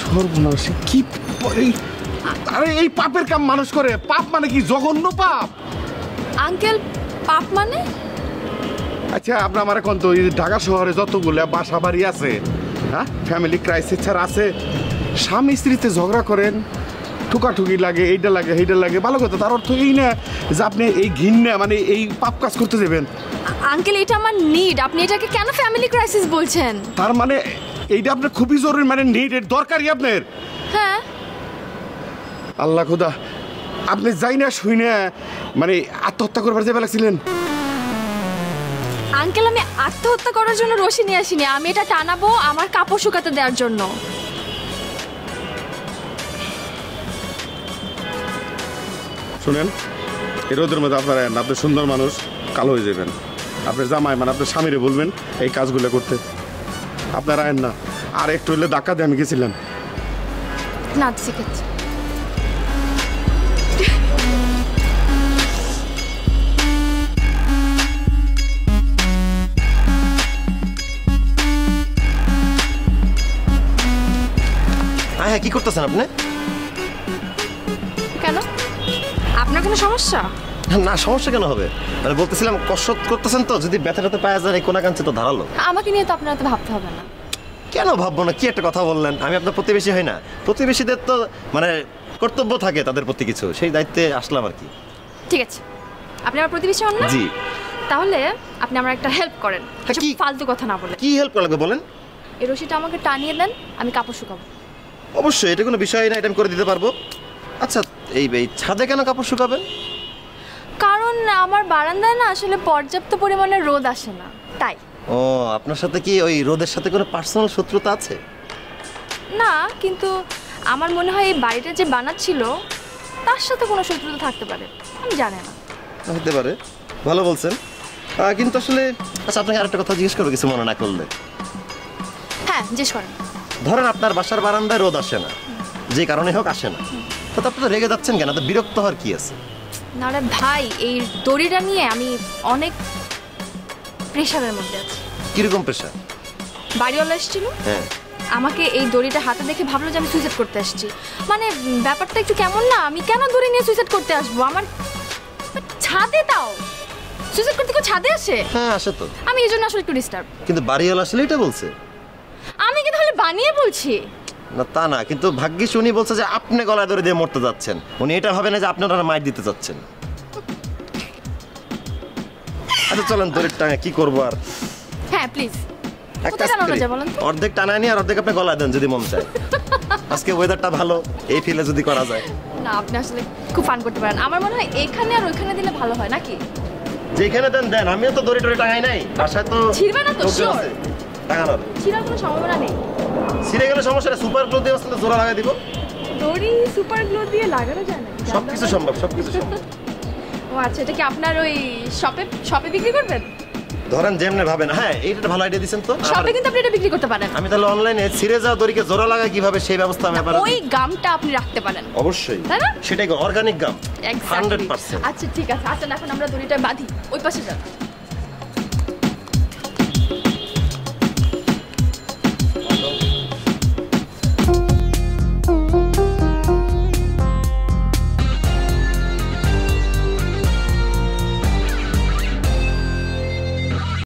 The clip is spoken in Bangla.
সর্বনাশী কি আরে এই পাপের কাম মানুষ করে? পাপ মানে কি জঘন্য পাপ? আঙ্কেল পাপ মানে? আচ্ছা আপনার আমার এখন তো ঢাকা শহরে যতগুলো বাসা বাড়ি আছে, হ্যাঁ ফ্যামিলি ক্রাইসিস ছাড়া আছে, স্বামী স্ত্রীতে ঝগড়া করেন, ঠুকাঠুকি লাগে, এইটা লাগে সেইটা লাগে, ভালো কথা। তার অর্থ এই না যে আপনি এই ঘৃণা মানে এই পাপ কাজ করতে যাবেন। আঙ্কেল এটা আমার নিড, আপনি এটাকে কেন ফ্যামিলি ক্রাইসিস বলছেন? তার মানে এইটা আপনার খুবই জরুরি, মানে নিড, এর দরকারই আপনার। হ্যাঁ আল্লাহ খোদা, আপনি যাই না শুই না মানে আত্মহত্যা করবার যাবে লাগছিলেন? আঙ্কেল আমি আত্মহত্যা করার জন্য রশি নিয়ে আসিনি, আমি এটা টানাবো আমার কাপড় শুকাতে দেওয়ার জন্য। শুনেন, এই রোদের মধ্যে আপনারা আপনি সুন্দর মানুষ, কালো হয়ে যাবেন। আপনার জামাই মানে আপনার স্বামীরে বলবেন এই কাজগুলো করতে। আপনারা আয়েন না, আর একটু হলে ধাক্কা দিয়ে আমি গেছিলাম। না শিখেছি। হ্যাঁ, কি করতেছেন আপনি? কেন, আপনার কোনো সমস্যা? না, সমস্যা কেন হবে? মানে বলতেছিলাম কসরত করতেছেন তো, যদি ব্যথাটাতে পাওয়া যায় কোনা কাঞ্চে তো ধারালো। আমাকে নিয়ে তো আপনার তো ভাবতে হবে না। কেন ভাববো না? কি একটা কথা বললেন, আমি আপনার প্রতিবেশী হই না? প্রতিবেশীদের তো মানে কর্তব্য থাকে তাদের প্রতি কিছু, সেই দায়িত্বে আসলাম আর কি। ঠিক আছে, আপনি আমার প্রতিবেশী হন না? জি। তাহলে আপনি আমার একটা হেল্প করেন। হ্যাঁ, কি ফালতু কথা না বলে। কি হেল্প করা লাগবে বলেন? এই রশিটা আমাকে টানিয়ে দেন, আমি কাপড় শুকাবো। অবশ্যই, এটা কোনো বিষয় না, এটা আমি করে দিতে পারবো। আচ্ছা, এই ছাদে কেন কাপড় শুকাবেন? কারণ আমার বারান্দায় না আসলে পর্যাপ্ত পরিমাণে রোদ আসে না, তাই। ও, আপনার সাথে কি ওই রোদের সাথে কোনো পার্সোনাল শত্রুতা আছে? না, কিন্তু আমার মনে হয় এই বাড়িটা যে বানাচ্ছিল তার সাথে কোনো শত্রুতা থাকতে পারে, আমি জানি না। হতে পারে, ভালো বলছেন। কিন্তু আসলে আচ্ছা, আপনাকে আরেকটা কথা জিজ্ঞেস করবো কিছু মনে না করলে? হ্যাঁ, জিজ্ঞেস করেন। ধরেন আপনার বাসার বারান্দায় রোদ আসে না, যে কারণে হোক আসে না, তো আপনি তো রেগে যাচ্ছেন কেন? তো বিরক্ত হওয়ার কি আছে? না রে ভাই, এই দড়িটা নিয়ে আমি অনেক প্রেশারের মধ্যে আছি। কিরকম প্রেশার? বাড়িওয়ালা এসেছিল, হ্যাঁ, আমাকে এই দড়িটা হাতে দেখে ভাবলো যে আমি সুইসাইড করতে আসছি। মানে ব্যাপারটা একটু কেমন না? আমি কেন দড়ি নিয়ে সুইসাইড করতে আসবো? আমার ছাদে তাও সুইসাইড করতে কেউ ছাদে আসে? হ্যাঁ আসে তো। আমি এই জন্য আসলে একটু ডিস্টার্ব। কিন্তু বাড়িওয়ালা আসলে এটা বলছে। আমি কি তাহলে বানিয়ে বলছি? না তা না, কিন্তু ভাগ্যিস উনি বলছে যে আপনি গলায় ধরে দিয়ে মরতে যাচ্ছেন। উনি এটা ভাবে না যে আপনি ওনারা মাইর দিতে যাচ্ছেন। আচ্ছা চলেন দড়ির টাঙা, কি করবো আর। হ্যাঁ প্লিজ, অর্ধেক টানায় নি আর অর্ধেক আপনি গলায় দেন যদি মন চায়। আজকে ওয়েদারটা ভালো, এই ফিলে যদি করা যায়। না, আপনি আসলে খুব ফান করতে পারেন। আমার মনে হয় এখানে আর ওইখানে দিলে ভালো হয় নাকি? যেখানে দেন দেন, আমিও তো দড়ি টড়ি টাঙাই নাই, বাসায় তো ছিড়বে না তো? শিওর টাঙানোর ছিড়ার কোনো সম্ভাবনা নেই। ছিঁড়ে গেলে সমস্যা নেই, সুপার গ্লু দিয়ে জোড়া লাগাই দিব। দড়ি সুপার গ্লু দিয়ে লাগানো যায় না? সবকিছু সম্ভব, সবকিছু সম্ভব। ও আচ্ছা, এটা কি আপনার ওই শপে বিক্রি করবেন? ধরেন যেমনে ভাবেন। হ্যাঁ, এইটা ভালো আইডিয়া দিয়েছেন তো। শপে কিন্তু আপনি এটা বিক্রি করতে পারেন। আমি তাহলে অনলাইনে ছিঁড়ে যাওয়া দড়িকে জোড়া লাগাই কিভাবে সেই ব্যবস্থা আমি আবার। ওই গামটা আপনি রাখতে পারেন। অবশ্যই, তাই না? সেটাই অর্গানিক গাম, Exactly. 100%। আচ্ছা ঠিক আছে, আসেন এখন আমরা দড়িটা বাঁধি, ওই পাশে যান।